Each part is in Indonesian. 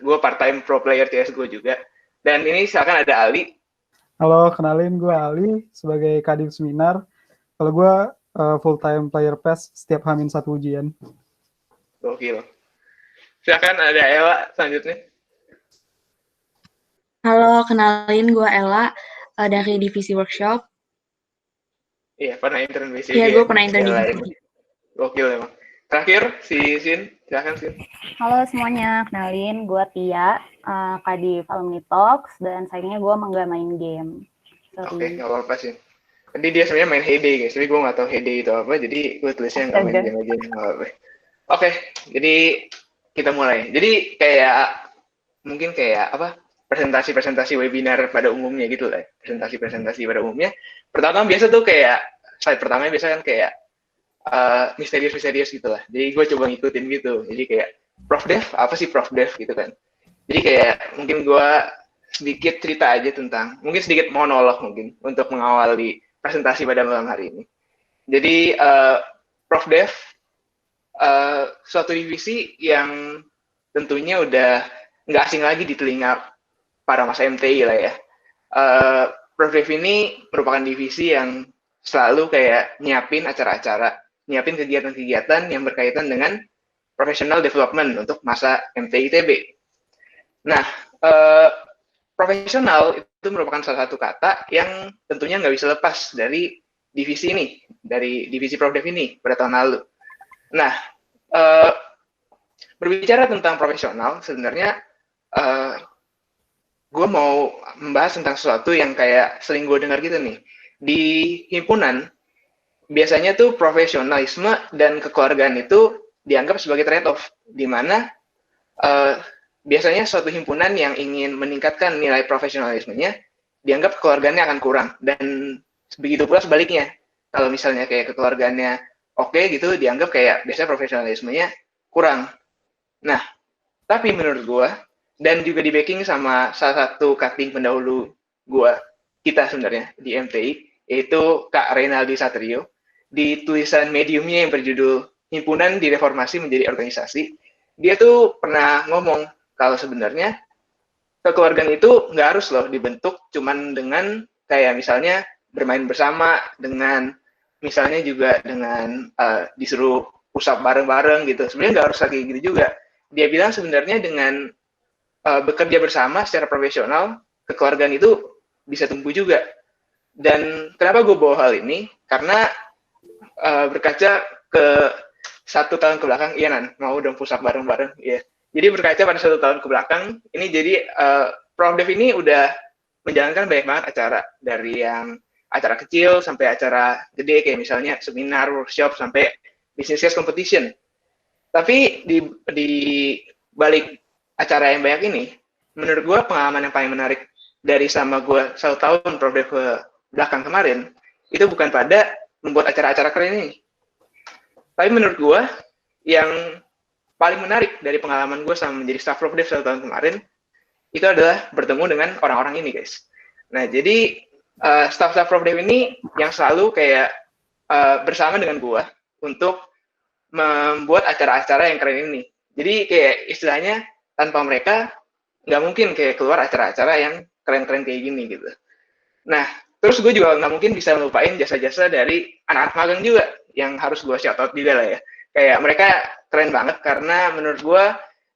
Gue part-time pro player CSGO juga. Dan ini silakan ada Ali. Halo, kenalin gue Ali sebagai Kadif Seminar. Kalau gue full-time player PES setiap Hamin satu ujian. Gokil. Silakan ada Ella selanjutnya. Halo, kenalin gue Ella dari Divisi Workshop. Iya, pernah intern BCG. Iya, gue pernah intern di Ella BCG. ini. Gokil emang. Terakhir, si Sin. Silakan, Sin. Halo semuanya, kenalin gue Tia, Kadif Alumni Talks, dan sayangnya gue emang gak main game. Oke, nggak apa-apa sih. Tadi dia sebenarnya main Heyday guys, tapi gue nggak tahu Heyday itu apa, jadi gue tulisnya nggak main game aja. Oke, jadi kita mulai. Jadi mungkin kayak apa? Presentasi-presentasi webinar pada umumnya gitu lah. Presentasi-presentasi pada umumnya. Pertama biasa tuh kayak slide pertama biasa kan kayak misterius-misterius gitu lah. Jadi gue coba ngikutin gitu. Jadi kayak Prof Dev, apa sih Prof Dev gitu kan. Jadi kayak mungkin gue sedikit cerita aja tentang, mungkin sedikit monolog mungkin untuk mengawali presentasi pada malam hari ini. Jadi Prof Dev suatu divisi yang tentunya udah nggak asing lagi di telinga para mas MTI lah ya. Prof Dev ini merupakan divisi yang selalu kayak nyiapin acara-acara, nyiapin kegiatan-kegiatan yang berkaitan dengan professional development untuk masa MTI ITB. Nah, profesional itu merupakan salah satu kata yang tentunya nggak bisa lepas dari divisi ini, dari divisi Prof Dev ini pada tahun lalu. Nah, berbicara tentang profesional, sebenarnya gue mau membahas tentang sesuatu yang kayak sering gue dengar gitu nih. Di himpunan, biasanya tuh profesionalisme dan kekeluargaan itu dianggap sebagai trade-off, di mana biasanya suatu himpunan yang ingin meningkatkan nilai profesionalismenya dianggap kekeluargaannya akan kurang, dan begitu pula sebaliknya. Kalau misalnya kayak kekeluargaannya oke gitu, dianggap kayak biasanya profesionalismenya kurang. Nah, tapi menurut gue, dan juga di backing sama salah satu cutting pendahulu gue, kita sebenarnya di MTI, yaitu Kak Reynaldi Satrio, di tulisan mediumnya yang berjudul Himpunan Direformasi Menjadi Organisasi, dia tuh pernah ngomong kalau sebenarnya kekeluargaan itu nggak harus loh dibentuk cuman dengan kayak misalnya bermain bersama, dengan misalnya juga dengan disuruh push-up bareng-bareng gitu. Sebenarnya nggak harus kayak gitu juga. Dia bilang sebenarnya dengan bekerja bersama secara profesional, kekeluargaan itu bisa tumbuh juga. Dan kenapa gue bawa hal ini? Karena berkaca ke 1 tahun ke belakang, iya Nan, mau dong push up bareng-bareng, iya. Jadi berkaca pada 1 tahun ke belakang, ini jadi Prof Dev ini udah menjalankan banyak banget acara, dari yang acara kecil sampai acara gede, kayak misalnya seminar, workshop, sampai business case competition. Tapi di balik acara yang banyak ini, menurut gue pengalaman yang paling menarik dari sama gue 1 tahun Prof Dev ke belakang kemarin, itu bukan pada membuat acara-acara keren ini. Tapi menurut gue, yang paling menarik dari pengalaman gue sama menjadi staff Prof Dev 1 tahun kemarin, itu adalah bertemu dengan orang-orang ini, guys. Nah, jadi staff-staff Prof Dev ini yang selalu kayak bersama dengan gue untuk membuat acara-acara yang keren ini. Jadi kayak istilahnya tanpa mereka nggak mungkin kayak keluar acara-acara yang keren-keren kayak gini gitu. Nah, terus gue juga nggak mungkin bisa melupain jasa-jasa dari anak-anak magang juga yang harus gue shout out juga lah ya. Kayak mereka keren banget karena menurut gue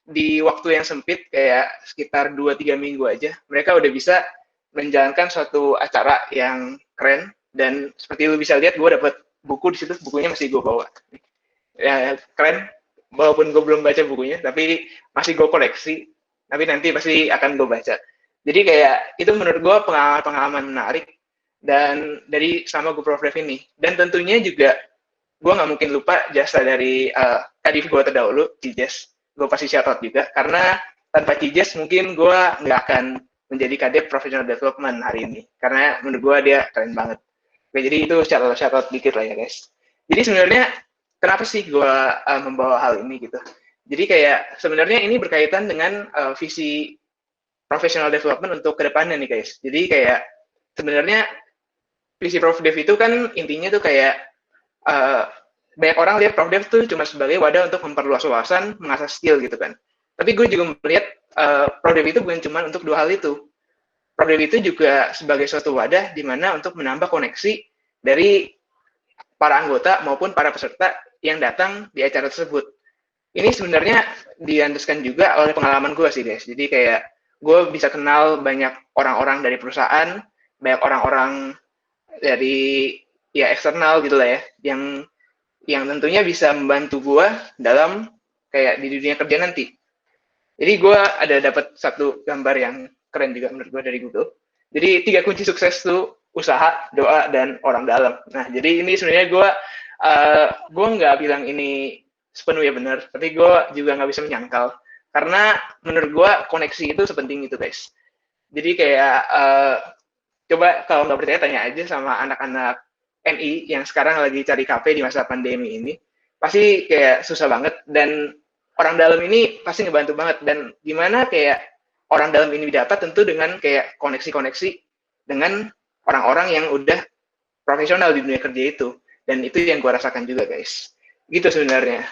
di waktu yang sempit kayak sekitar 2-3 minggu aja mereka udah bisa menjalankan suatu acara yang keren, dan seperti lu bisa lihat gue dapet buku di situ, bukunya masih gue bawa. Ya, keren, walaupun gue belum baca bukunya, tapi masih gue koleksi, tapi nanti pasti akan gue baca. Jadi kayak itu menurut gue pengalaman menarik dan dari sama gue Prof Dev ini. Dan tentunya juga gue nggak mungkin lupa jasa dari kadif gue terdahulu, Cijes. Gue pasti shout out juga, karena tanpa Cijes mungkin gue nggak akan menjadi kadep professional development hari ini, karena menurut gue dia keren banget. Oke, jadi itu shout out dikit lah ya guys. Jadi sebenarnya kenapa sih gue membawa hal ini gitu? Jadi kayak sebenarnya ini berkaitan dengan visi professional development untuk kedepannya nih guys. Jadi kayak sebenarnya visi Prof Dev itu kan intinya tuh kayak banyak orang lihat Prof Dev tuh cuma sebagai wadah untuk memperluas wawasan, mengasah skill gitu kan. Tapi gue juga melihat Prodep itu bukan cuma untuk dua hal itu. Prodep itu juga sebagai suatu wadah di mana untuk menambah koneksi dari para anggota maupun para peserta yang datang di acara tersebut. Ini sebenarnya dilandaskan juga oleh pengalaman gue sih guys. Jadi kayak gue bisa kenal banyak orang-orang dari perusahaan, banyak orang-orang dari ya eksternal gitu lah ya, yang tentunya bisa membantu gue dalam kayak di dunia kerja nanti. Jadi gue ada dapat satu gambar yang keren juga menurut gue dari Google. Jadi 3 kunci sukses tuh usaha, doa, dan orang dalam. Nah, jadi ini sebenarnya gue nggak bilang ini sepenuhnya benar, tapi gue juga nggak bisa menyangkal. Karena menurut gue koneksi itu sepenting itu guys. Jadi kayak coba kalau nggak percaya tanya aja sama anak-anak NI yang sekarang lagi cari KP di masa pandemi ini. Pasti kayak susah banget, dan orang dalam ini pasti ngebantu banget. Dan gimana kayak orang dalam ini dapat tentu dengan kayak koneksi-koneksi dengan orang-orang yang udah profesional di dunia kerja itu. Dan itu yang gue rasakan juga guys. Gitu sebenarnya.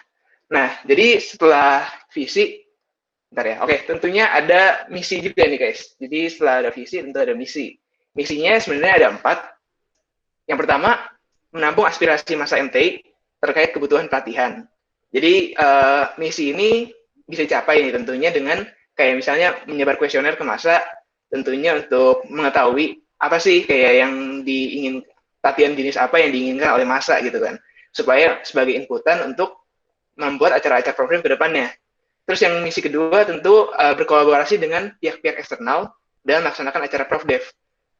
Nah, jadi setelah visi, bentar ya, oke, tentunya ada misi juga nih guys. Jadi setelah ada visi, tentu ada misi. Misinya sebenarnya ada 4. Yang pertama, menampung aspirasi masa MTI terkait kebutuhan pelatihan. Jadi misi ini bisa dicapai nih tentunya dengan kayak misalnya menyebar kuesioner ke masa, tentunya untuk mengetahui apa sih kayak yang diingin, pelatihan jenis apa yang diinginkan oleh masa gitu kan, supaya sebagai inputan untuk membuat acara-acara program ke depannya. Terus yang misi kedua tentu berkolaborasi dengan pihak-pihak eksternal dalam melaksanakan acara Profdev.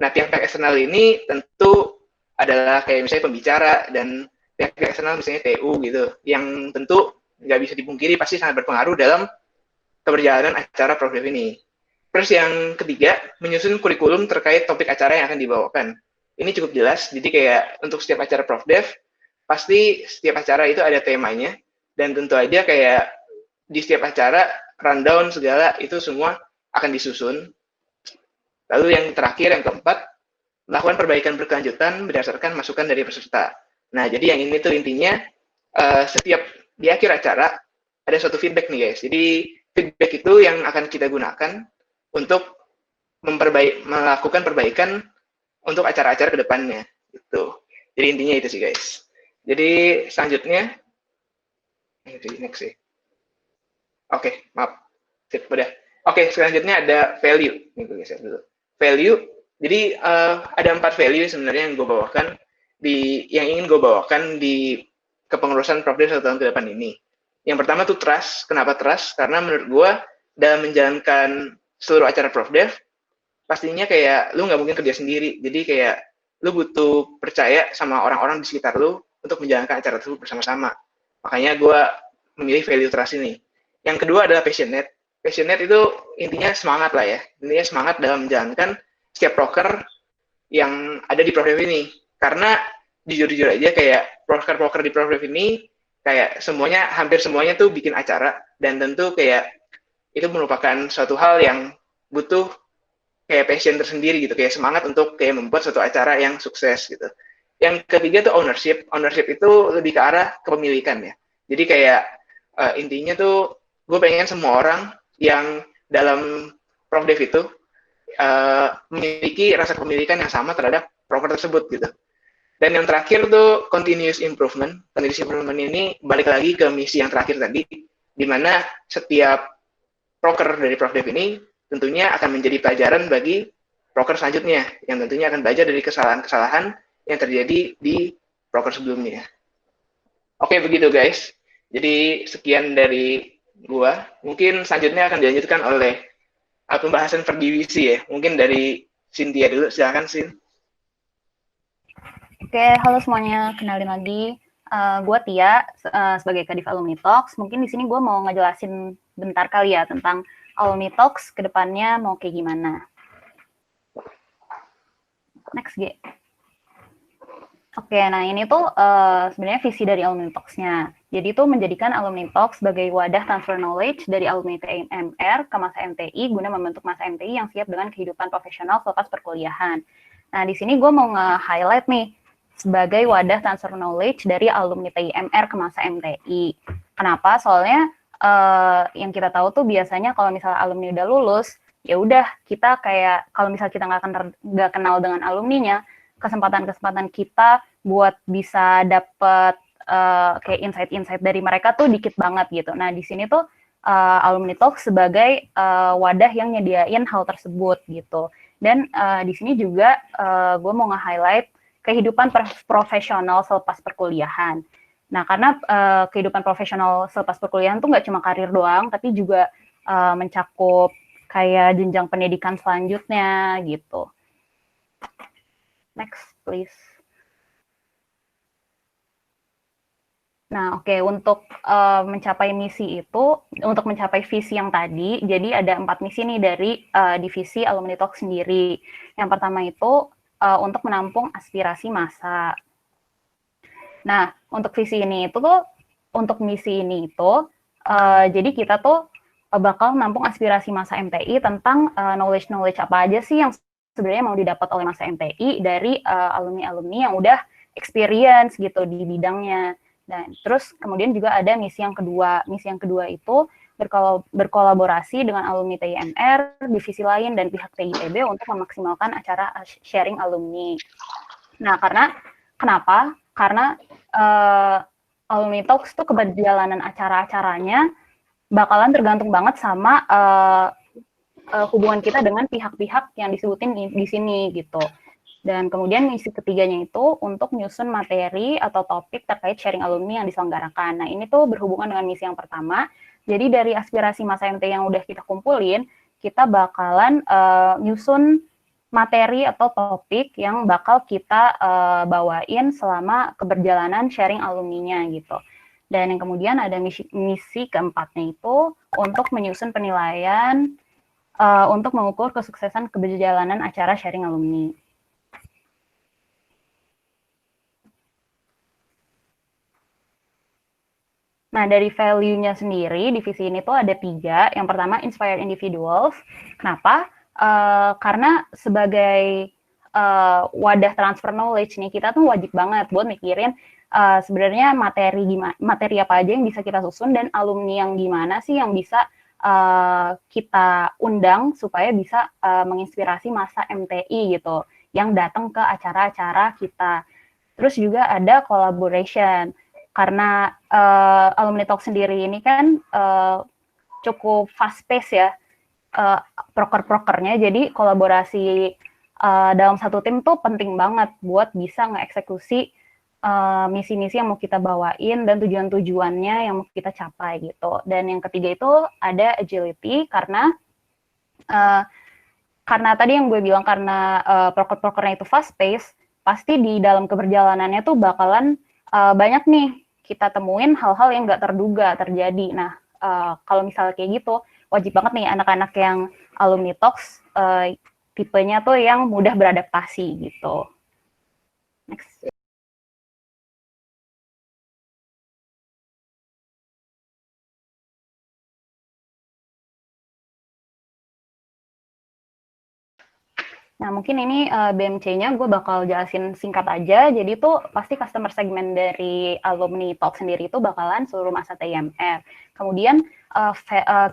Nah, pihak-pihak eksternal ini tentu adalah kayak misalnya pembicara dan pihak-pihak eksternal misalnya TU gitu, yang tentu nggak bisa dipungkiri pasti sangat berpengaruh dalam keberjalanan acara Profdev ini. Terus yang ketiga, menyusun kurikulum terkait topik acara yang akan dibawakan. Ini cukup jelas, jadi kayak untuk setiap acara Profdev, pasti setiap acara itu ada temanya, dan tentu aja kayak di setiap acara, rundown segala itu semua akan disusun. Lalu yang terakhir, yang keempat, melakukan perbaikan berkelanjutan berdasarkan masukan dari peserta. Nah, jadi yang ini tuh intinya, setiap di akhir acara, ada suatu feedback nih guys. Jadi feedback itu yang akan kita gunakan untuk melakukan perbaikan untuk acara-acara ke depannya. Gitu. Jadi intinya itu sih guys. Jadi selanjutnya, next sih. Oke, maaf. Sip, udah. Oke, selanjutnya ada value. Nih gue geser dulu. Value, jadi ada 4 value sebenarnya yang gue bawakan yang ingin gue bawakan di kepengurusan Profdev 1 tahun ke depan ini. Yang pertama tuh trust. Kenapa trust? Karena menurut gue dalam menjalankan seluruh acara Profdev, pastinya kayak lu nggak mungkin kerja sendiri. Jadi kayak lu butuh percaya sama orang-orang di sekitar lu untuk menjalankan acara tersebut bersama-sama. Makanya gue memilih value trust ini. Yang kedua adalah passionate. Passionate itu intinya semangat lah ya. Intinya semangat dalam menjalankan setiap proker yang ada di Profdev ini. Karena jujur-jujur aja kayak proker-proker di Profdev ini kayak semuanya, hampir semuanya tuh bikin acara, dan tentu kayak itu merupakan suatu hal yang butuh kayak passion tersendiri gitu, kayak semangat untuk kayak membuat suatu acara yang sukses gitu. Yang ketiga tuh ownership. Ownership itu lebih ke arah kepemilikan ya. Jadi kayak intinya tuh gue pengen semua orang yang dalam Profdev itu memiliki rasa kepemilikan yang sama terhadap proker tersebut gitu. Dan yang terakhir tuh continuous improvement. Continuous improvement ini balik lagi ke misi yang terakhir tadi, di mana setiap proker dari Profdev ini tentunya akan menjadi pelajaran bagi proker selanjutnya, yang tentunya akan belajar dari kesalahan-kesalahan yang terjadi di proker sebelumnya. Oke, begitu guys. Jadi sekian dari gua. Mungkin selanjutnya akan dilanjutkan oleh pembahasan per divisi ya. Mungkin dari Cynthia dulu, silakan Sin. Oke, halo semuanya, kenalin lagi. Gue Tia, sebagai Kadif Alumni Talks. Mungkin di sini gue mau ngejelasin bentar kali ya tentang Alumni Talks ke depannya mau kayak gimana. Next, G. Oke, nah ini tuh sebenarnya visi dari Alumni Talks-nya. Jadi itu menjadikan Alumni Talks sebagai wadah transfer knowledge dari alumni TMR ke masa MTI guna membentuk masa MTI yang siap dengan kehidupan profesional selepas perkuliahan. Nah, di sini gue mau nge-highlight nih sebagai wadah transfer knowledge dari alumni TIMR ke masa MTI. Kenapa? Soalnya yang kita tahu tuh biasanya kalau misalnya alumni udah lulus, ya udah kita kayak kalau misalnya kita nggak kenal dengan alumninya, kesempatan-kesempatan kita buat bisa dapet kayak insight-insight dari mereka tuh dikit banget gitu. Nah di sini tuh Alumni Talk sebagai wadah yang nyediain hal tersebut gitu. Dan di sini juga gue mau nge-highlight kehidupan profesional selepas perkuliahan. Nah, karena kehidupan profesional selepas perkuliahan tuh nggak cuma karir doang, tapi juga mencakup kayak jenjang pendidikan selanjutnya gitu. Next, please. Nah, oke, untuk mencapai misi itu, untuk mencapai visi yang tadi, jadi ada 4 misi nih dari divisi Alumni Talk sendiri. Yang pertama itu untuk menampung aspirasi massa. Nah, untuk visi ini itu tuh, untuk misi ini itu, jadi kita tuh bakal menampung aspirasi massa MTI tentang knowledge-knowledge apa aja sih yang sebenarnya mau didapat oleh massa MTI dari alumni-alumni yang udah experience gitu di bidangnya. Dan terus kemudian juga ada misi yang kedua. Misi yang kedua itu berkolaborasi dengan alumni TIMR, divisi lain, dan pihak TITB untuk memaksimalkan acara sharing alumni. Nah, kenapa? Karena Alumni Talks tuh keberjalanan acara-acaranya bakalan tergantung banget sama hubungan kita dengan pihak-pihak yang disebutin di sini gitu. Dan kemudian misi ketiganya itu untuk nyusun materi atau topik terkait sharing alumni yang diselenggarakan. Nah, ini tuh berhubungan dengan misi yang pertama. Jadi dari aspirasi massa MT yang udah kita kumpulin, kita bakalan nyusun materi atau topik yang bakal kita bawain selama keberjalanan sharing alumninya gitu. Dan yang kemudian ada misi keempatnya itu untuk menyusun penilaian untuk mengukur kesuksesan keberjalanan acara sharing alumni. Nah, dari value-nya sendiri, divisi ini tuh ada 3. Yang pertama, inspire individuals. Kenapa? Karena sebagai wadah transfer knowledge nih, kita tuh wajib banget buat mikirin sebenarnya materi apa aja yang bisa kita susun dan alumni yang gimana sih yang bisa kita undang supaya bisa menginspirasi massa MTI gitu, yang datang ke acara-acara kita. Terus juga ada collaboration. Karena Alumni Talk sendiri ini kan cukup fast pace ya, proker-prokernya, jadi kolaborasi dalam satu tim tuh penting banget buat bisa ngeeksekusi misi-misi yang mau kita bawain dan tujuan-tujuannya yang mau kita capai gitu. Dan yang ketiga itu ada agility, karena tadi yang gue bilang, karena proker-prokernya itu fast pace, pasti di dalam keberjalanannya tuh bakalan banyak nih kita temuin hal-hal yang nggak terduga terjadi. Nah, kalau misalnya kayak gitu, wajib banget nih anak-anak yang Alumni Talks tipenya tuh yang mudah beradaptasi gitu. Next. Nah, mungkin ini BMC-nya gue bakal jelasin singkat aja. Jadi tuh pasti customer segment dari Alumni Talk sendiri itu bakalan seluruh masa TIMR. Kemudian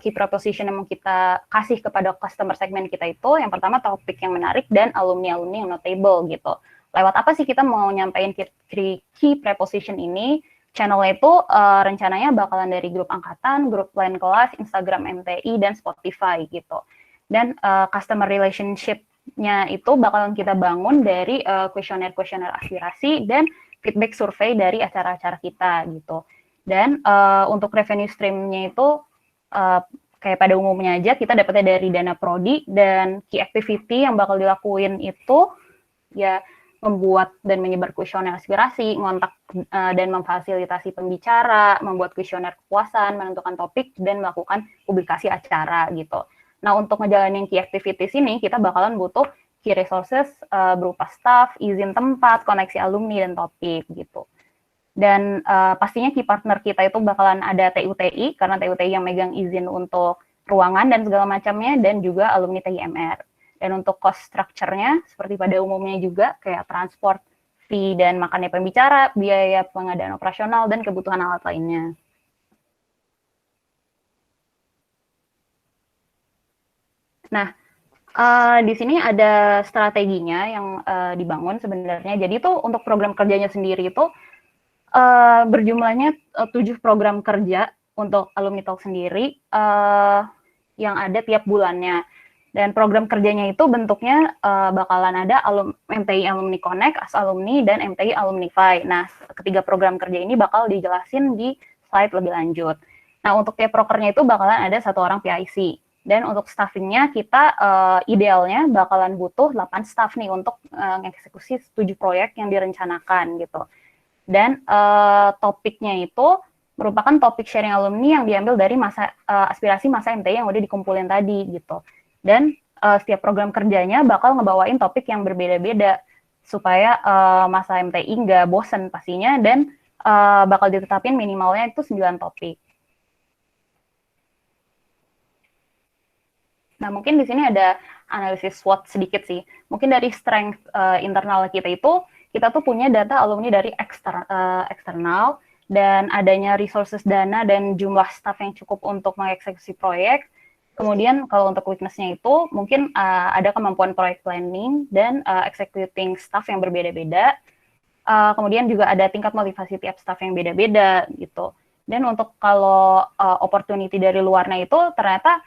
key proposition yang mau kita kasih kepada customer segment kita itu, yang pertama topik yang menarik dan alumni-alumni yang notable gitu. Lewat apa sih kita mau nyampein key preposition ini? Channelnya itu rencananya bakalan dari grup angkatan, grup lain kelas, Instagram MTI, dan Spotify gitu. Dan customer relationship-nya itu bakalan kita bangun dari kuesioner-kuesioner aspirasi dan feedback survei dari acara-acara kita gitu. Dan untuk revenue stream-nya itu kayak pada umumnya aja kita dapatnya dari dana prodi, dan key activity yang bakal dilakuin itu ya membuat dan menyebar kuesioner aspirasi, ngontak dan memfasilitasi pembicara, membuat kuesioner kepuasan, menentukan topik, dan melakukan publikasi acara gitu. Nah, untuk ngejalanin key activities ini, kita bakalan butuh key resources berupa staff, izin tempat, koneksi alumni, dan topik gitu. Dan pastinya key partner kita itu bakalan ada TUTI, karena TUTI yang megang izin untuk ruangan dan segala macamnya, dan juga alumni TIMR. Dan untuk cost structure-nya, seperti pada umumnya juga, kayak transport, fee, dan makannya pembicara, biaya pengadaan operasional, dan kebutuhan alat lainnya. Nah, di sini ada strateginya yang dibangun sebenarnya. Jadi tuh untuk program kerjanya sendiri itu berjumlahnya 7 program kerja untuk Alumni Talk sendiri yang ada tiap bulannya. Dan program kerjanya itu bentuknya bakalan ada MTI Alumni Connect, As Alumni, dan MTI Alumnify. Nah, ketiga program kerja ini bakal dijelasin di slide lebih lanjut. Nah, untuk tiap prokernya itu bakalan ada 1 orang PIC. Dan untuk staffingnya kita idealnya bakalan butuh 8 staff nih untuk mengeksekusi 7 proyek yang direncanakan gitu. Dan topiknya itu merupakan topik sharing alumni yang diambil dari aspirasi masa MTI yang udah dikumpulin tadi gitu. Dan setiap program kerjanya bakal ngebawain topik yang berbeda-beda supaya masa MTI nggak bosen pastinya, dan bakal ditetapin minimalnya itu 9 topik. Nah, mungkin di sini ada analisis SWOT sedikit sih. Mungkin dari strength internal kita itu, kita tuh punya data alumni dari eksternal, dan adanya resources dana dan jumlah staff yang cukup untuk mengeksekusi proyek. Kemudian kalau untuk weakness-nya itu mungkin ada kemampuan project planning dan executing staff yang berbeda-beda. Kemudian juga ada tingkat motivasi tiap staff yang beda-beda gitu. Dan untuk kalau opportunity dari luarnya itu ternyata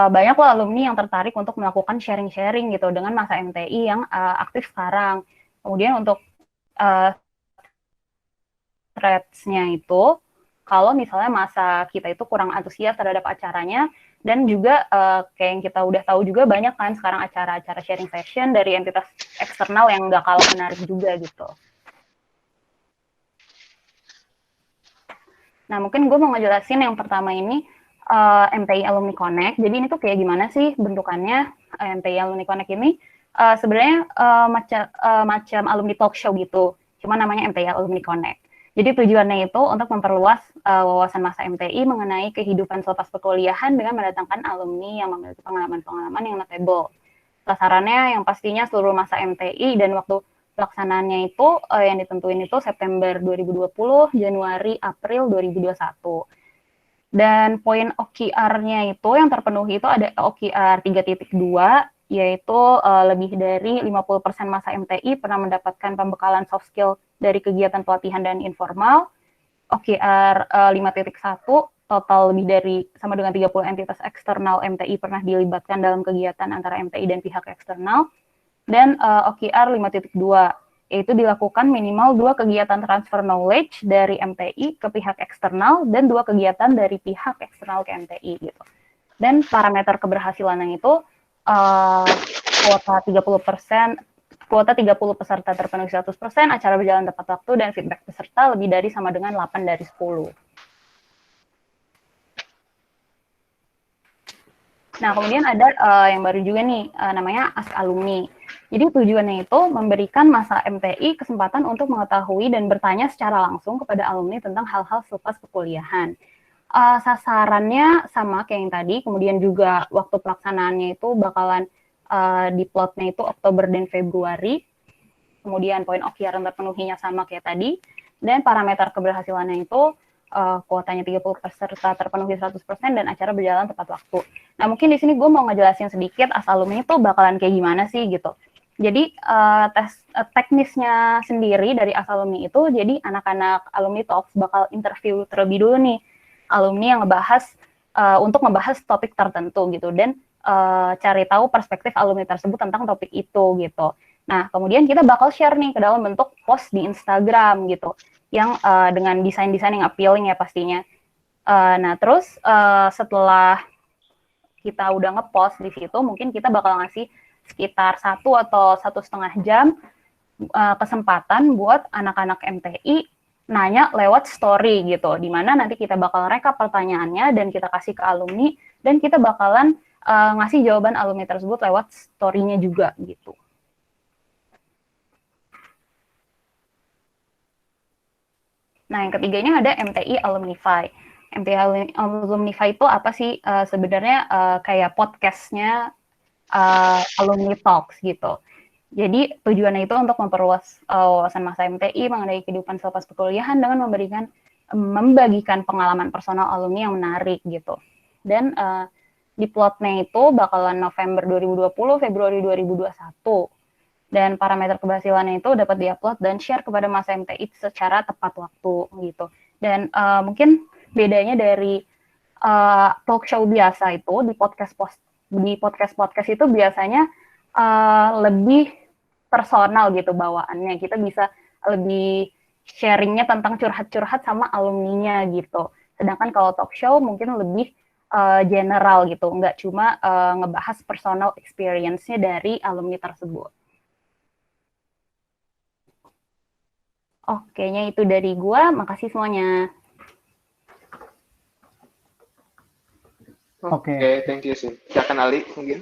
banyak loh alumni yang tertarik untuk melakukan sharing-sharing gitu dengan masa MTI yang aktif sekarang. Kemudian untuk threats-nya itu, kalau misalnya masa kita itu kurang antusias terhadap acaranya, dan juga kayak yang kita udah tahu juga banyak kan sekarang acara-acara sharing session dari entitas eksternal yang nggak kalah menarik juga gitu. Nah, mungkin gue mau ngejelasin yang pertama ini MTI Alumni Connect. Jadi ini tuh kayak gimana sih bentukannya MTI Alumni Connect ini? Sebenarnya macam alumni talk show gitu, cuma namanya MTI Alumni Connect. Jadi tujuannya itu untuk memperluas wawasan masa MTI mengenai kehidupan selepas perkuliahan dengan mendatangkan alumni yang memiliki pengalaman-pengalaman yang notable. Sasarannya yang pastinya seluruh masa MTI, dan waktu pelaksanaannya itu yang ditentuin itu September 2020, Januari, April 2021. Dan poin OKR-nya itu yang terpenuhi itu ada OKR 3.2, yaitu lebih dari 50% masa MTI pernah mendapatkan pembekalan soft skill dari kegiatan pelatihan dan informal. OKR 5.1, total lebih dari sama dengan 30 entitas eksternal MTI pernah dilibatkan dalam kegiatan antara MTI dan pihak eksternal. Dan OKR 5.2, yaitu dilakukan minimal 2 kegiatan transfer knowledge dari MTI ke pihak eksternal dan 2 kegiatan dari pihak eksternal ke MTI gitu. Dan parameter keberhasilannya itu kuota 30 peserta terpenuhi 100%, acara berjalan tepat waktu, dan feedback peserta lebih dari sama dengan 8 dari 10. Nah, kemudian ada yang baru juga nih, namanya Ask Alumni. Jadi tujuannya itu memberikan masa MTI kesempatan untuk mengetahui dan bertanya secara langsung kepada alumni tentang hal-hal selepas perkuliahan. Sasarannya sama kayak yang tadi, kemudian juga waktu pelaksanaannya itu bakalan di plotnya itu Oktober dan Februari. Kemudian poin OKR yang terpenuhinya sama kayak tadi, dan parameter keberhasilannya itu kuotanya 30 peserta terpenuhi 100% dan acara berjalan tepat waktu. Nah, mungkin di sini gue mau ngejelasin sedikit As Alumni itu bakalan kayak gimana sih gitu. Jadi teknisnya sendiri dari As Alumni itu, jadi anak-anak Alumni Talks bakal interview terlebih dulu nih alumni yang untuk ngebahas topik tertentu gitu, dan cari tahu perspektif alumni tersebut tentang topik itu gitu. Nah, kemudian kita bakal share nih ke dalam bentuk post di Instagram gitu, yang dengan desain-desain yang appealing ya pastinya. Nah, terus setelah kita udah ngepost di situ, mungkin kita bakal ngasih sekitar 1 atau 1,5 jam kesempatan buat anak-anak MTI nanya lewat story gitu, di mana nanti kita bakal rekap pertanyaannya dan kita kasih ke alumni, dan kita bakalan ngasih jawaban alumni tersebut lewat story-nya juga gitu. Nah, yang ketiganya ada MTI Alumnify. MTI Alumnify itu apa sih? Sebenarnya kayak podcastnya Alumni Talks gitu. Jadi tujuannya itu untuk memperluas wawasan masa MTI mengenai kehidupan selepas perkuliahan dengan membagikan pengalaman personal alumni yang menarik gitu. Dan Di plotnya itu bakalan November 2020, Februari 2021. Dan parameter keberhasilannya itu dapat diupload dan share kepada masa MTI secara tepat waktu gitu. Dan mungkin bedanya dari talk show biasa itu di podcast itu biasanya lebih personal gitu bawaannya. Kita bisa lebih sharingnya tentang curhat-curhat sama alumninya gitu. Sedangkan kalau talk show mungkin lebih general gitu, nggak cuma ngebahas personal experience-nya dari alumni tersebut. Kayaknya itu dari gua. Makasih semuanya. Oke, thank you sih. Silakan Ali mungkin.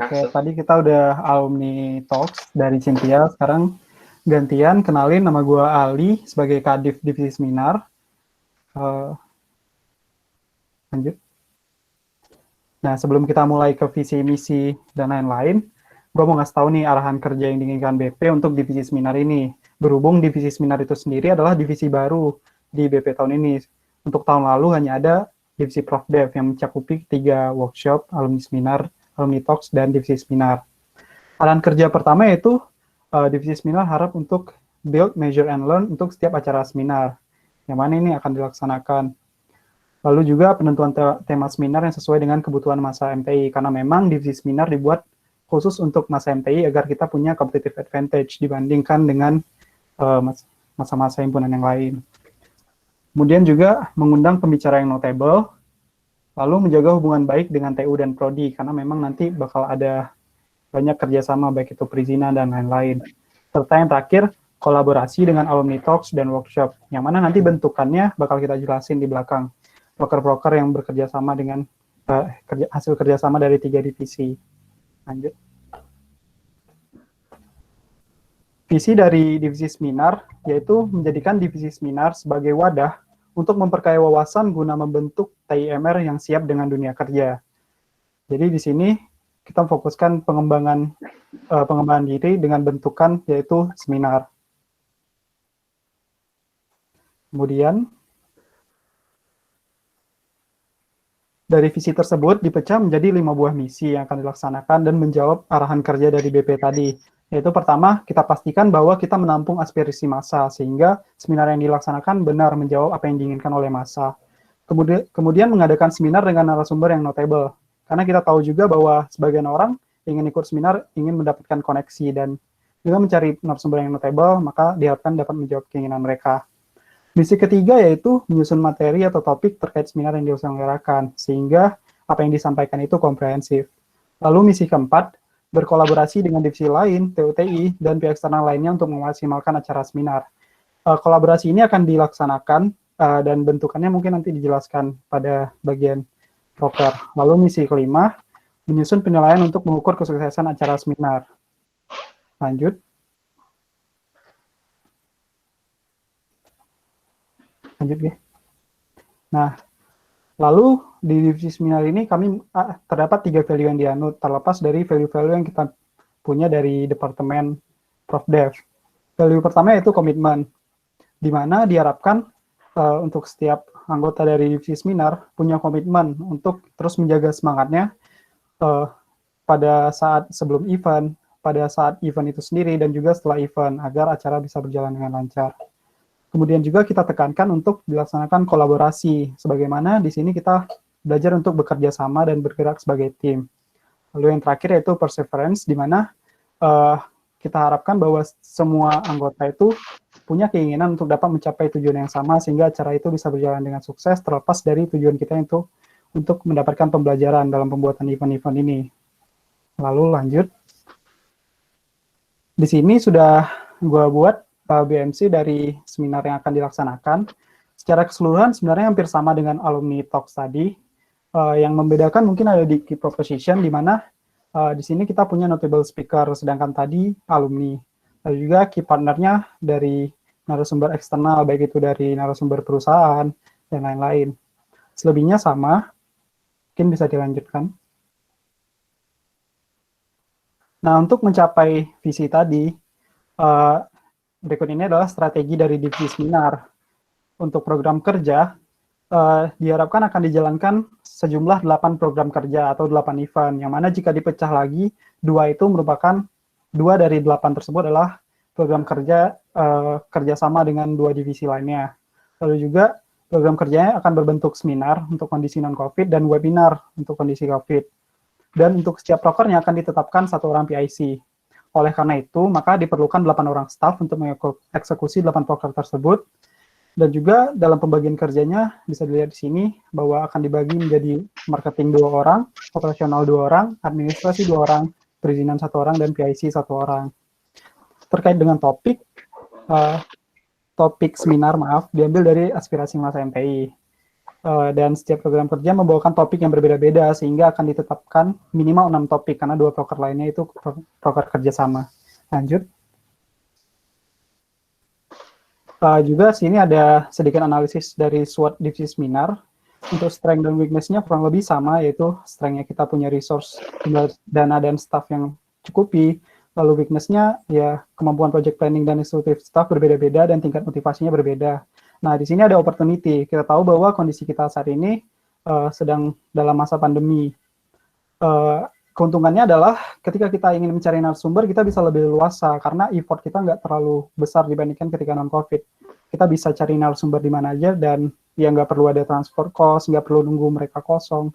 Oke, tadi kita udah alumni talks dari Cynthia. Sekarang gantian kenalin, nama gua Ali sebagai Kadif Divisi Seminar. Lanjut. Nah, sebelum kita mulai ke visi misi dan lain-lain, gue mau ngasih tahu nih arahan kerja yang diinginkan BP untuk divisi seminar ini. Berhubung divisi seminar itu sendiri adalah divisi baru di BP tahun ini. Untuk tahun lalu hanya ada divisi Profdev yang mencakupi 3 workshop, alumni seminar, alumni talks, dan divisi seminar. Arahan kerja pertama yaitu divisi seminar harap untuk build, measure, and learn untuk setiap acara seminar. Yang mana ini akan dilaksanakan. Lalu juga penentuan tema seminar yang sesuai dengan kebutuhan masa MTI, karena memang divisi seminar dibuat khusus untuk masa MTI agar kita punya competitive advantage dibandingkan dengan masa-masa himpunan yang lain. Kemudian juga mengundang pembicara yang notable, lalu menjaga hubungan baik dengan TU dan Prodi, karena memang nanti bakal ada banyak kerjasama, baik itu perizinan dan lain-lain. Serta yang terakhir, kolaborasi dengan alumni talks dan workshop, yang mana nanti bentukannya bakal kita jelasin di belakang. Broker-broker yang bekerja sama dengan hasil kerjasama dari 3 divisi. Lanjut. Visi dari divisi seminar yaitu menjadikan divisi seminar sebagai wadah untuk memperkaya wawasan guna membentuk TIMR yang siap dengan dunia kerja. Jadi di sini kita fokuskan pengembangan diri dengan bentukan yaitu seminar. Kemudian dari visi tersebut dipecah menjadi 5 buah misi yang akan dilaksanakan dan menjawab arahan kerja dari BP tadi. Yaitu pertama, kita pastikan bahwa kita menampung aspirasi massa, sehingga seminar yang dilaksanakan benar menjawab apa yang diinginkan oleh massa. Kemudian mengadakan seminar dengan narasumber yang notable. Karena kita tahu juga bahwa sebagian orang ingin ikut seminar, ingin mendapatkan koneksi, dan dengan mencari narasumber yang notable, maka diharapkan dapat menjawab keinginan mereka. Misi ketiga yaitu menyusun materi atau topik terkait seminar yang diselenggarakan, sehingga apa yang disampaikan itu komprehensif. Lalu misi keempat, berkolaborasi dengan divisi lain, TUTI, dan pihak eksternal lainnya untuk memaksimalkan acara seminar. Kolaborasi ini akan dilaksanakan, dan bentukannya mungkin nanti dijelaskan pada bagian proker. Lalu misi kelima, menyusun penilaian untuk mengukur kesuksesan acara seminar. Lanjut. Lanjut ya. Nah, lalu di divisi seminar ini kami terdapat 3 value yang dianut, terlepas dari value-value yang kita punya dari Departemen Profdev. Value pertama yaitu komitmen, di mana diharapkan untuk setiap anggota dari divisi seminar punya komitmen untuk terus menjaga semangatnya pada saat sebelum event, pada saat event itu sendiri, dan juga setelah event, agar acara bisa berjalan dengan lancar. Kemudian juga kita tekankan untuk dilaksanakan kolaborasi, sebagaimana di sini kita belajar untuk bekerja sama dan bergerak sebagai tim. Lalu yang terakhir yaitu perseverance, di mana kita harapkan bahwa semua anggota itu punya keinginan untuk dapat mencapai tujuan yang sama, sehingga acara itu bisa berjalan dengan sukses, terlepas dari tujuan kita itu untuk mendapatkan pembelajaran dalam pembuatan event-event ini. Lalu lanjut. Di sini sudah gue buat BMC dari seminar yang akan dilaksanakan. Secara keseluruhan sebenarnya hampir sama dengan alumni talks tadi. Yang membedakan mungkin ada di key proposition, di mana di sini kita punya notable speaker, sedangkan tadi alumni. Lalu juga key partnernya dari narasumber eksternal, baik itu dari narasumber perusahaan, dan lain-lain. Selebihnya sama, mungkin bisa dilanjutkan. Nah, untuk mencapai visi tadi, berikut ini adalah strategi dari divisi seminar. Untuk program kerja, diharapkan akan dijalankan sejumlah 8 program kerja atau 8 event, yang mana jika dipecah lagi, 2 itu merupakan 2 dari 8 tersebut adalah program kerja kerjasama dengan 2 divisi lainnya. Lalu juga program kerjanya akan berbentuk seminar untuk kondisi non-COVID dan webinar untuk kondisi COVID. Dan untuk setiap prokernya akan ditetapkan 1 orang PIC. Oleh karena itu, maka diperlukan 8 orang staff untuk mengeksekusi 8 proker tersebut. Dan juga dalam pembagian kerjanya bisa dilihat di sini bahwa akan dibagi menjadi marketing 2 orang, operasional 2 orang, administrasi 2 orang, perizinan 1 orang, dan PIC 1 orang. Terkait dengan topik seminar, diambil dari aspirasi masa MTI. Dan setiap program kerja membawakan topik yang berbeda-beda sehingga akan ditetapkan minimal 6 topik karena 2 proker lainnya itu proker kerjasama. Lanjut. Juga sini ada sedikit analisis dari SWOT divisi seminar. Untuk strength dan weakness-nya kurang lebih sama, yaitu strength-nya kita punya resource, dana dan staff yang cukupi. Lalu weakness-nya ya kemampuan project planning dan executive staff berbeda-beda dan tingkat motivasinya berbeda. Nah, di sini ada opportunity. Kita tahu bahwa kondisi kita saat ini sedang dalam masa pandemi. Keuntungannya adalah ketika kita ingin mencari narasumber, kita bisa lebih luasa karena effort kita nggak terlalu besar dibandingkan ketika non-COVID. Kita bisa cari narasumber di mana aja dan ya nggak perlu ada transport cost, nggak perlu nunggu mereka kosong,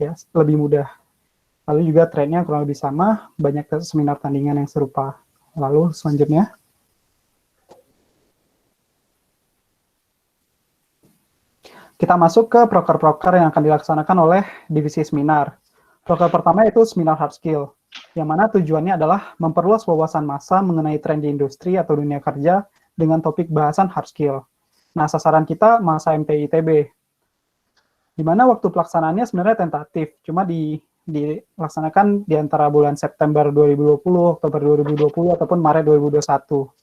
ya lebih mudah. Lalu juga trendnya kurang lebih sama, banyak seminar tandingan yang serupa. Lalu selanjutnya. Kita masuk ke proker-proker yang akan dilaksanakan oleh divisi seminar. Proker pertama yaitu seminar hard skill, yang mana tujuannya adalah memperluas wawasan massa mengenai tren di industri atau dunia kerja dengan topik bahasan hard skill. Nah, sasaran kita masa MTI ITB, di mana waktu pelaksanaannya sebenarnya tentatif, cuma dilaksanakan di antara bulan September 2020, Oktober 2020, ataupun Maret 2021.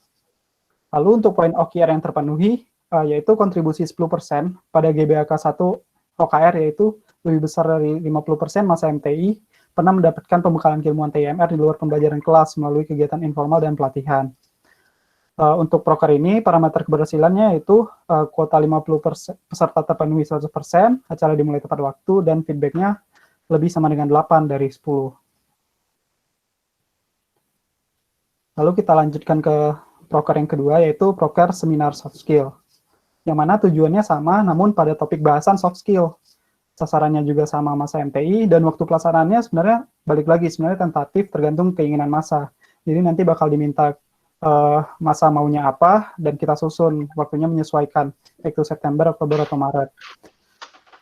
Lalu untuk poin OKR yang terpenuhi, yaitu kontribusi 10% pada GBHK 1 OKR, yaitu lebih besar dari 50% masa MTI, pernah mendapatkan pembekalan keilmuan TIMR di luar pembelajaran kelas melalui kegiatan informal dan pelatihan. Untuk proker ini, parameter keberhasilannya yaitu kuota 50% peserta terpenuhi 100%, acara dimulai tepat waktu, dan feedback-nya lebih sama dengan 8 dari 10. Lalu kita lanjutkan ke proker yang kedua, yaitu proker seminar soft skill, yang mana tujuannya sama, namun pada topik bahasan soft skill. Sasarannya juga sama masa MTI, dan waktu pelaksanaannya sebenarnya balik lagi, sebenarnya tentatif tergantung keinginan masa. Jadi nanti bakal diminta masa maunya apa, dan kita susun waktunya menyesuaikan, yaitu September, Oktober, atau Maret.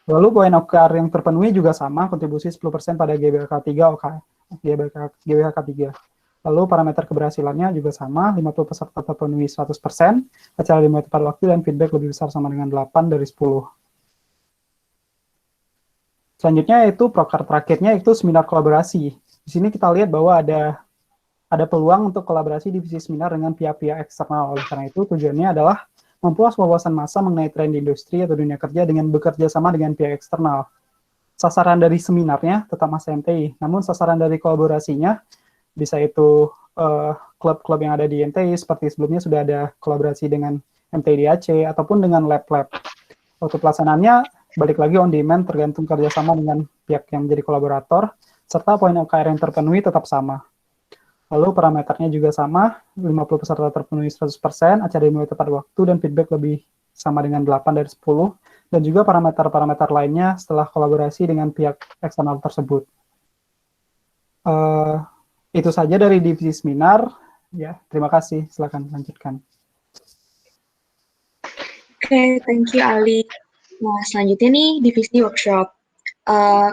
Lalu poin OKR yang terpenuhi juga sama, kontribusi 10% pada GBHK 3, GBHK 3. Lalu parameter keberhasilannya juga sama, 50 peserta terpenuhi 100%, acara dimulai tepat waktu, dan feedback lebih besar sama dengan 8 dari 10. Selanjutnya yaitu proker terakhirnya yaitu seminar kolaborasi. Di sini kita lihat bahwa ada peluang untuk kolaborasi divisi seminar dengan pihak-pihak eksternal. Oleh karena itu tujuannya adalah memperluas wawasan massa mengenai tren di industri atau dunia kerja dengan bekerja sama dengan pihak eksternal. Sasaran dari seminarnya tetap masa MTI, namun sasaran dari kolaborasinya bisa itu klub-klub yang ada di MTI, seperti sebelumnya sudah ada kolaborasi dengan MTI DAC ataupun dengan lab-lab. Waktu pelaksanaannya balik lagi on demand tergantung kerjasama dengan pihak yang menjadi kolaborator, serta poin OKR yang terpenuhi tetap sama. Lalu parameternya juga sama, 50 peserta terpenuhi 100%, acara dimulai tepat waktu, dan feedback lebih sama dengan 8 dari 10, dan juga parameter-parameter lainnya setelah kolaborasi dengan pihak eksternal tersebut. Itu saja dari divisi seminar. Ya, terima kasih. Silakan lanjutkan. Oke, thank you Ali. Nah, selanjutnya nih divisi workshop.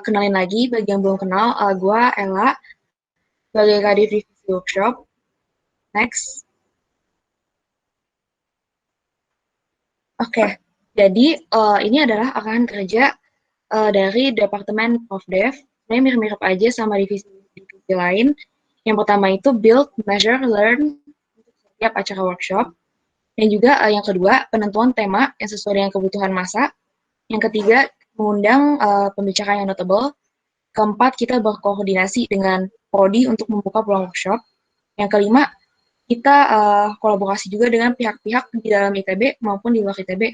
Kenalin lagi bagi yang belum kenal, gue Ella sebagai kadif divisi workshop. Next. Oke, jadi ini adalah akan kerja dari Departemen Profdev. Ini mirip-mirip aja sama divisi lain. Yang pertama itu build, measure, learn untuk setiap acara workshop. Dan juga yang kedua, penentuan tema yang sesuai dengan kebutuhan masa. Yang ketiga, mengundang pembicara yang notable. Keempat, kita berkoordinasi dengan Prodi untuk membuka peluang workshop. Yang kelima, kita kolaborasi juga dengan pihak-pihak di dalam ITB maupun di luar ITB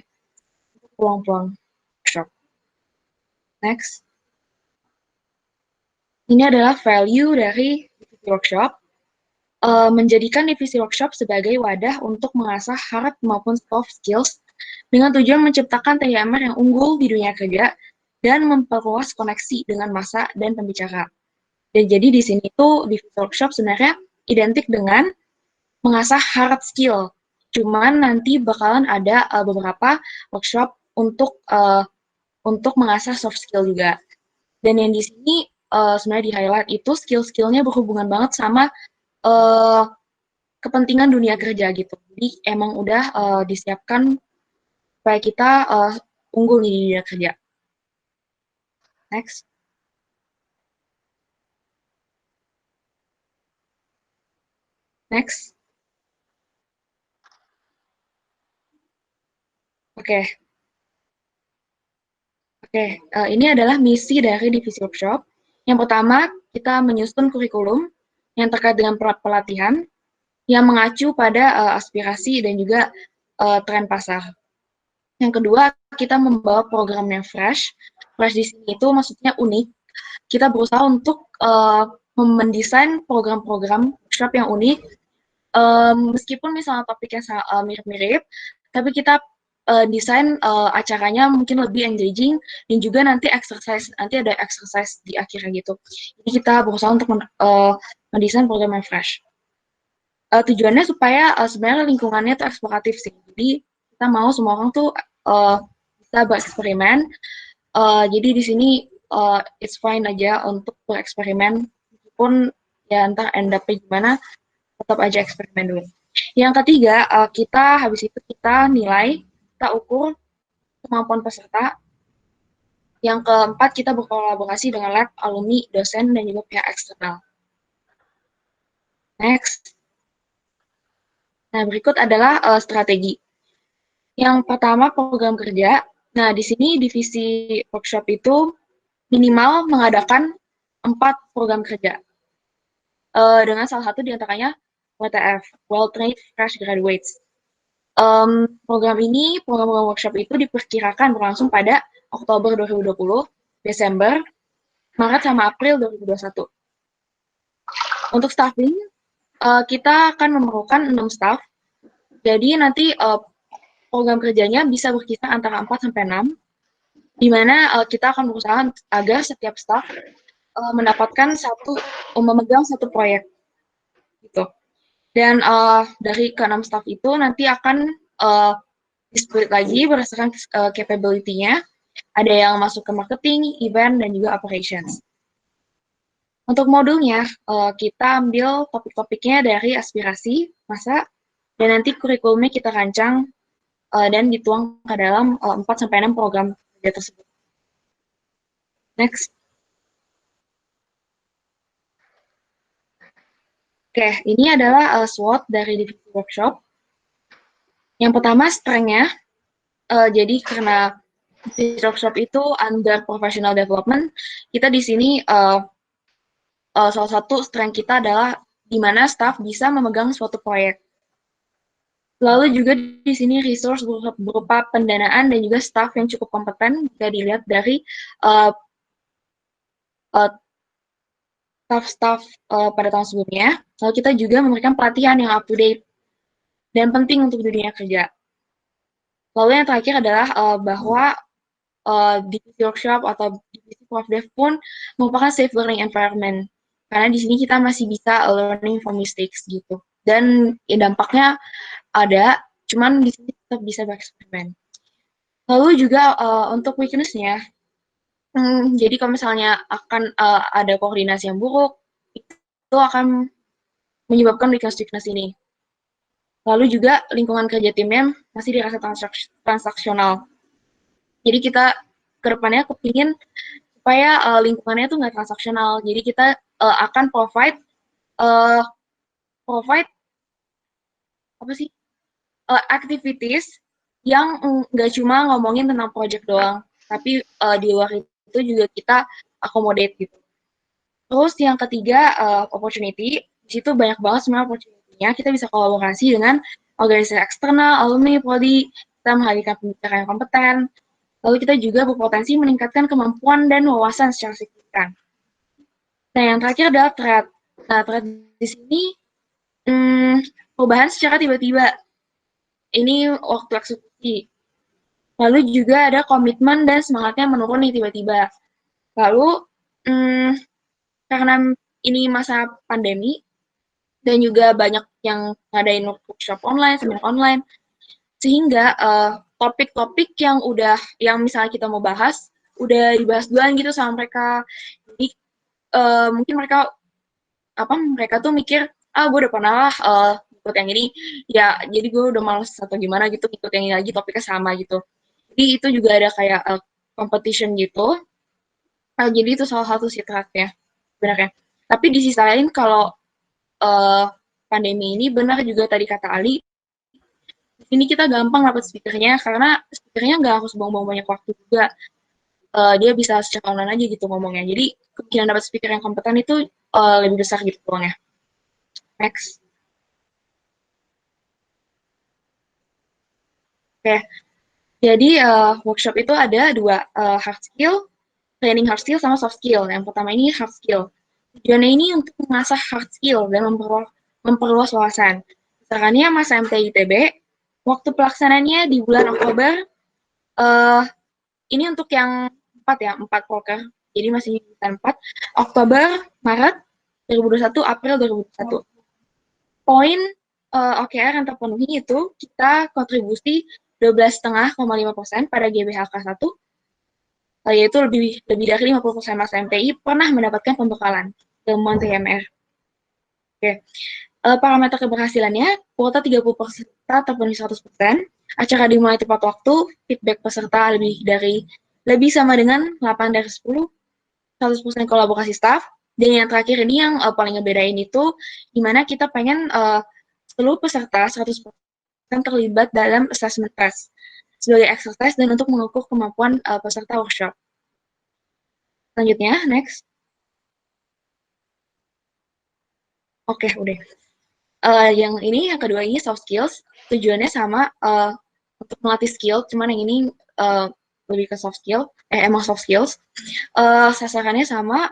untuk peluang-peluang workshop. Next. Ini adalah value dari divisi workshop. Menjadikan divisi workshop sebagai wadah untuk mengasah hard maupun soft skills dengan tujuan menciptakan TIMR yang unggul di dunia kerja dan memperluas koneksi dengan massa dan pembicara. Dan jadi di sini tuh divisi workshop sebenarnya identik dengan mengasah hard skill. Cuman nanti bakalan ada beberapa workshop untuk mengasah soft skill juga. Dan yang di sini sebenarnya di highlight itu skill-skillnya berhubungan banget sama kepentingan dunia kerja gitu. Jadi emang udah disiapkan supaya kita unggul di dunia kerja. Next. Next. Oke. Ini adalah misi dari divisi workshop. Yang pertama, kita menyusun kurikulum yang terkait dengan pelatihan yang mengacu pada aspirasi dan juga tren pasar. Yang kedua, kita membawa program yang fresh. Fresh di sini itu maksudnya unik. Kita berusaha untuk mendesain program-program workshop yang unik. Meskipun misalnya topiknya mirip-mirip, tapi kita desain acaranya mungkin lebih engaging dan juga nanti ada exercise di akhirnya gitu. Jadi kita berusaha untuk mendesain program yang fresh. Tujuannya supaya sebenarnya lingkungannya tuh eksploratif sih. Jadi kita mau semua orang tuh bisa bereksperimen. Jadi di sini it's fine aja untuk bereksperimen, meskipun ya entar end up-nya gimana, tetap aja eksperimen dulu. Yang ketiga, habis itu kita nilai, kita ukur kemampuan peserta. Yang keempat, kita berkolaborasi dengan lab, alumni, dosen, dan juga pihak eksternal. Next. Nah, berikut adalah strategi. Yang pertama, program kerja. Nah, di sini divisi workshop itu minimal mengadakan 4 program kerja. Dengan salah satu diantaranya WTF, Well Trained Fresh Graduates. Program workshop itu diperkirakan berlangsung pada Oktober 2020, Desember, Maret sama April 2021. Untuk staffing, kita akan memerlukan 6 staff. Jadi nanti program kerjanya bisa berkisar antara 4 sampai 6, di mana kita akan berusaha agar setiap staff memegang satu proyek gitu. Dan dari ke-6 staff itu nanti akan di-split lagi berdasarkan capability-nya. Ada yang masuk ke marketing, event, dan juga operations. Untuk modulnya, kita ambil topik-topiknya dari aspirasi, masa, dan nanti kurikulumnya kita rancang dan dituang ke dalam 4-6 program kerja tersebut. Next. Oke, ini adalah SWOT dari divisi workshop. Yang pertama, strength-nya. Jadi karena divisi workshop itu under professional development, kita di sini salah satu strength kita adalah di mana staff bisa memegang suatu proyek. Lalu juga di sini resource berupa pendanaan dan juga staff yang cukup kompeten jika dilihat dari staff pada tahun sebelumnya. Lalu kita juga memberikan pelatihan yang up to date dan penting untuk dunia kerja. Lalu yang terakhir adalah bahwa divisi workshop atau divisi ProfDev pun merupakan safe learning environment. Karena di sini kita masih bisa learning from mistakes gitu. Dan ya, dampaknya ada, cuman di sini tetap bisa bereksperimen. Lalu juga untuk weakness-nya, jadi kalau misalnya akan ada koordinasi yang buruk, itu akan menyebabkan weakness ini. Lalu juga lingkungan kerja timnya masih dirasa transaksional. Jadi kita ke depannya kepingin supaya lingkungannya itu nggak transaksional. Jadi kita akan provide activities yang nggak cuma ngomongin tentang project doang, tapi di luar itu juga kita accommodate gitu. Terus yang ketiga, opportunity. Di situ banyak banget sebenarnya opportunity-nya. Kita bisa kolaborasi dengan organisasi eksternal, alumni, prodi, kita menghadirkan pembicara yang kompeten, Lalu kita juga berpotensi meningkatkan kemampuan dan wawasan secara signifikan. Nah, yang terakhir adalah threat. Nah, threat di sini perubahan secara tiba-tiba. Ini waktu eksekusi. Lalu juga ada komitmen dan semangatnya menurun nih tiba-tiba. Lalu, karena ini masa pandemi, dan juga banyak yang ngadain workshop online, seminar online, sehingga topik-topik yang misalnya kita mau bahas, udah dibahas duluan gitu sama mereka. Jadi mungkin mereka tuh mikir, gue udah pernah lah ikut yang ini, ya jadi gue udah males atau gimana gitu ikut yang ini lagi, topiknya sama gitu. Jadi itu juga ada kayak competition gitu. Jadi itu salah satu sih tracknya sebenarnya. Tapi di sisi lain kalau pandemi ini benar juga tadi kata Ali, ini kita gampang dapat speakernya karena speakernya nggak harus buang-buang banyak waktu juga. Dia bisa secara online aja gitu ngomongnya. Jadi kemungkinan dapat speaker yang kompeten itu lebih besar gitu peluangnya. Next. Oke. Jadi workshop itu ada dua, hard skill, training hard skill sama soft skill. Yang pertama ini hard skill. Tujuannya ini untuk mengasah hard skill dan memperluas wawasan. Misalkannya masa MTITB, waktu pelaksanaannya di bulan Oktober, ini untuk yang 4 poker. Jadi masih di bulan 4, Oktober, Maret 2021, April 2021. Poin OKR yang terpenuhi itu kita kontribusi 12,5% pada GBHK 1, yaitu lebih dari 50% masa MTI pernah mendapatkan pembekalan ilmuwan TMR. Oke. Parameter keberhasilannya, kuota 30 peserta terpenuhi 100%, acara dimulai tepat waktu, feedback peserta lebih sama dengan 8 dari 10, 100% kolaborasi staff, dan yang terakhir ini yang paling ngebedain itu, dimana kita pengen seluruh peserta 100% terlibat dalam assessment test sebagai exercise dan untuk mengukur kemampuan peserta workshop. Selanjutnya, next. Oke, udah. Yang kedua ini soft skills, tujuannya sama untuk melatih skill, cuman yang ini lebih ke soft skill, emang soft skills. Sasarannya sama,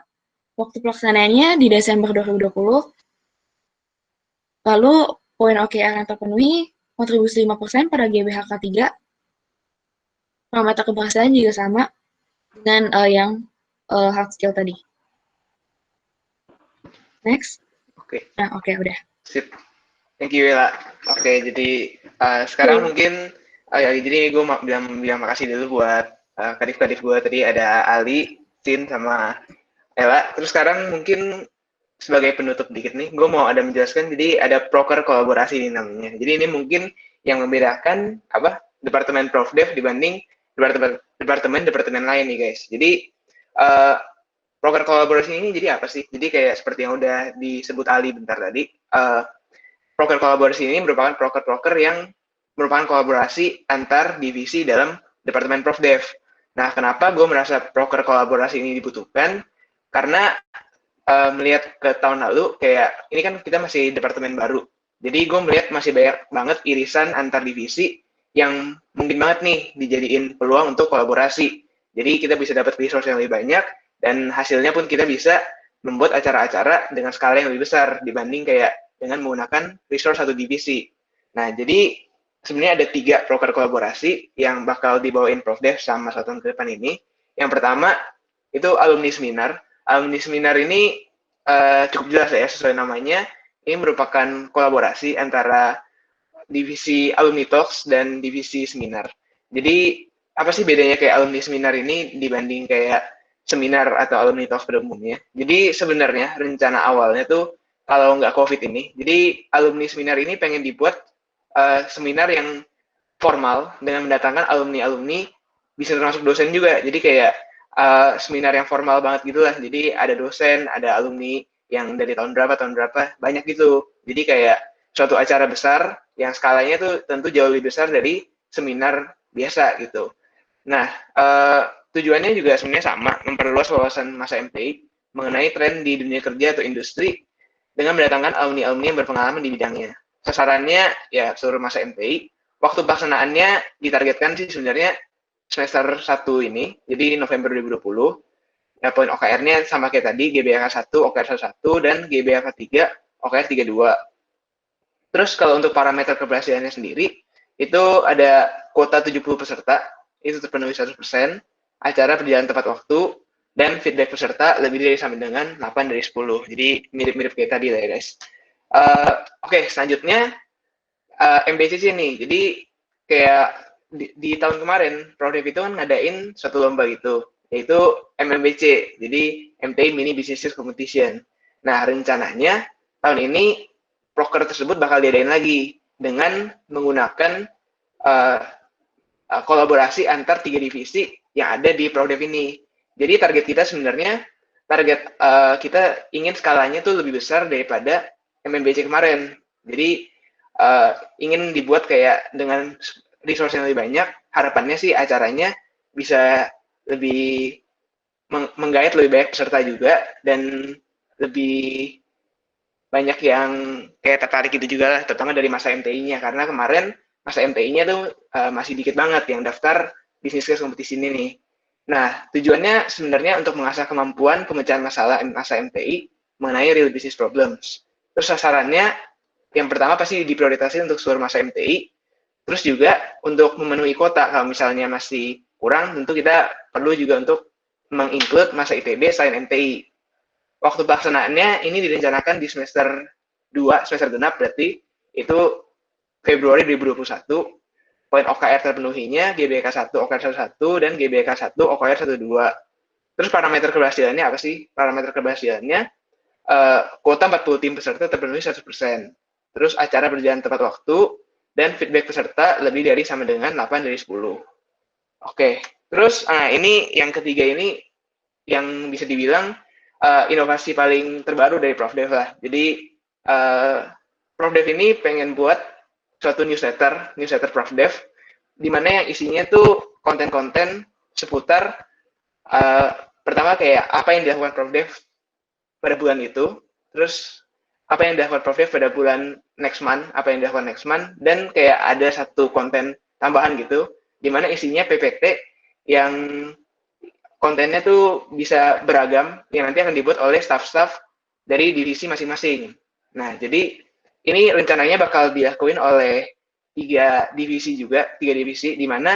waktu pelaksanaannya di Desember 2020. Lalu poin OKR yang terpenuhi, kontribusi 5% pada GBHK 3. Parameter keberhasilan juga sama dengan yang hard skill tadi. Next. Oke. Nah, oke, udah. Sip. Thank you, Ella. Oke, jadi sekarang mungkin jadi gue bilang makasih dulu buat kadif-kadif gue tadi, ada Ali, Sin, sama Ella. Terus sekarang mungkin sebagai penutup dikit nih, gue mau ada menjelaskan, jadi ada proker kolaborasi ini namanya. Jadi ini mungkin yang membedakan Departemen Profdev dibanding departemen lain nih guys. Jadi proker kolaborasi ini jadi apa sih? Jadi kayak seperti yang udah disebut Ali bentar tadi, proker kolaborasi ini merupakan proker yang merupakan kolaborasi antar divisi dalam Departemen Profdev. Nah, kenapa gue merasa proker kolaborasi ini dibutuhkan? Karena melihat ke tahun lalu, kayak ini kan kita masih departemen baru. Jadi gue melihat masih banyak banget irisan antar divisi yang mungkin banget nih dijadiin peluang untuk kolaborasi. Jadi kita bisa dapat resource yang lebih banyak, dan hasilnya pun kita bisa membuat acara-acara dengan skala yang lebih besar dibanding kayak dengan menggunakan resource satu divisi. Nah, jadi sebenarnya ada 3 proker kolaborasi yang bakal dibawain Profdev sama 1 tahun ke depan ini. Yang pertama, itu alumni seminar. Alumni seminar ini cukup jelas ya, sesuai namanya. Ini merupakan kolaborasi antara divisi alumni talks dan divisi seminar. Jadi, apa sih bedanya kayak alumni seminar ini dibanding kayak seminar atau alumni talks pada umumnya? Jadi, sebenarnya rencana awalnya tuh, kalau nggak COVID ini, jadi alumni seminar ini pengen dibuat seminar yang formal dengan mendatangkan alumni-alumni, bisa termasuk dosen juga. Jadi kayak seminar yang formal banget gitulah. Jadi ada dosen, ada alumni yang dari tahun berapa, banyak gitu. Jadi kayak suatu acara besar yang skalanya tuh tentu jauh lebih besar dari seminar biasa gitu. Nah, tujuannya juga sebenarnya sama, memperluas wawasan masa MTI mengenai tren di dunia kerja atau industri dengan mendatangkan alumni-alumni yang berpengalaman di bidangnya. Sasarannya ya seluruh masa MTI. Waktu pelaksanaannya ditargetkan sih sebenarnya semester 1 ini, jadi November 2020. Nah, poin OKR-nya sama kayak tadi, GBK 1, OKR 11, dan GBK 3, OKR 32. Terus kalau untuk parameter keberhasilannya sendiri, itu ada kuota 70 peserta, itu terpenuhi 100%, acara berjalan tepat waktu, dan feedback peserta lebih dari sama dengan 8 dari 10. Jadi mirip-mirip kayak tadi lah ya guys. Oke, selanjutnya MBCC nih. Jadi kayak di tahun kemarin, Prodef itu kan ngadain suatu lomba gitu, yaitu MMBC, jadi MTI Mini Business Competition. Nah, rencananya tahun ini proker tersebut bakal diadain lagi dengan menggunakan kolaborasi antar 3 divisi yang ada di Prodef ini. Jadi target kita sebenarnya, kita ingin skalanya tuh lebih besar daripada MMBC kemarin. Jadi ingin dibuat kayak dengan resource yang lebih banyak, harapannya sih acaranya bisa lebih menggait lebih banyak peserta juga, dan lebih banyak yang kayak tertarik gitu juga, terutama dari masa MTI-nya, karena kemarin masa MTI-nya tuh masih dikit banget yang daftar bisnis case kompetisi ini nih. Nah, tujuannya sebenarnya untuk mengasah kemampuan pemecahan masalah masa MTI mengenai real business problems. Terus sasarannya, yang pertama pasti diprioritaskan untuk seluruh masa MTI, terus juga untuk memenuhi kuota, kalau misalnya masih kurang, tentu kita perlu juga untuk menginclude masa ITB selain MTI. Waktu pelaksanaannya ini direncanakan di semester 2, semester genap berarti, itu Februari 2021, poin OKR terpenuhinya GBK 1 OKR 11 dan GBK 1 OKR 12. Terus parameter keberhasilannya apa sih? Parameter keberhasilannya kuota 40 tim peserta terpenuhi 100%. Terus acara berjalan tepat waktu dan feedback peserta lebih dari sama dengan 8 dari 10. Oke, terus ini yang ketiga ini yang bisa dibilang inovasi paling terbaru dari Profdev lah. Jadi Profdev ini pengen buat suatu newsletter Profdev, di mana yang isinya tuh konten-konten seputar pertama kayak apa yang dilakukan Profdev pada bulan itu, terus apa yang dilakukan Profdev pada bulan next month, dan kayak ada satu konten tambahan gitu, di mana isinya PPT yang kontennya tuh bisa beragam, yang nanti akan dibuat oleh staff-staff dari divisi masing-masing. Nah, jadi ini rencananya bakal dilakuin oleh 3 divisi, di mana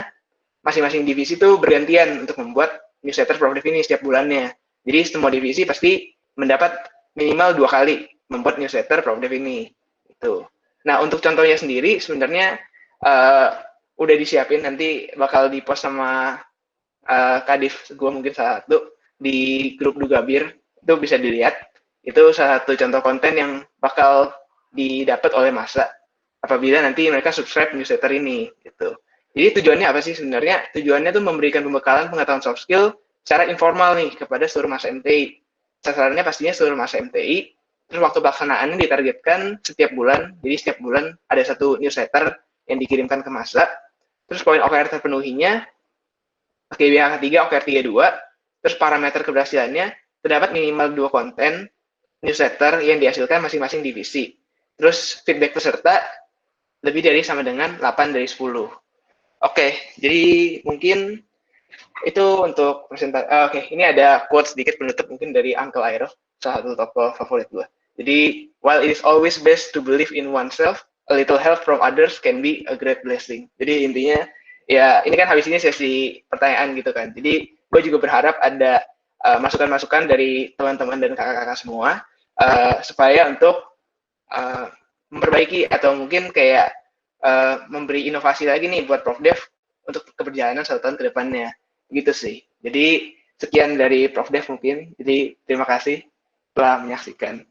masing-masing divisi tuh bergantian untuk membuat newsletter Profdev ini setiap bulannya. Jadi semua divisi pasti mendapat minimal 2 kali membuat newsletter Profdev ini. Itu. Nah, untuk contohnya sendiri sebenarnya udah disiapin, nanti bakal di-post sama Kadif, gue mungkin salah satu, di grup Dugabir, itu bisa dilihat. Itu salah satu contoh konten yang bakal didapat oleh masa apabila nanti mereka subscribe newsletter ini gitu. Jadi tujuannya apa sih sebenarnya? Tujuannya tuh memberikan pembekalan pengetahuan soft skill secara informal nih kepada seluruh masa MTI. Sasarannya pastinya seluruh masa MTI. Terus waktu pelaksanaannya ditargetkan setiap bulan. Jadi setiap bulan ada satu newsletter yang dikirimkan ke masa. Terus poin OKR terpenuhinya GBK 3, OKR 32. Terus parameter keberhasilannya terdapat minimal 2 konten newsletter yang dihasilkan masing-masing divisi. Terus feedback peserta lebih dari sama dengan 8 dari 10. Oke, jadi mungkin itu untuk presentasi. Oke, ini ada quote sedikit penutup mungkin dari Uncle Aero, salah satu tokoh favorit gue. Jadi, while it is always best to believe in oneself, a little help from others can be a great blessing. Jadi intinya, ya ini kan habis ini sesi pertanyaan gitu kan. Jadi gue juga berharap ada masukan-masukan dari teman-teman dan kakak-kakak semua, supaya untuk memperbaiki atau mungkin kayak memberi inovasi lagi nih buat Profdev untuk keberjalanan 1 tahun ke depannya. Gitu sih. Jadi sekian dari Profdev mungkin. Jadi terima kasih telah menyaksikan.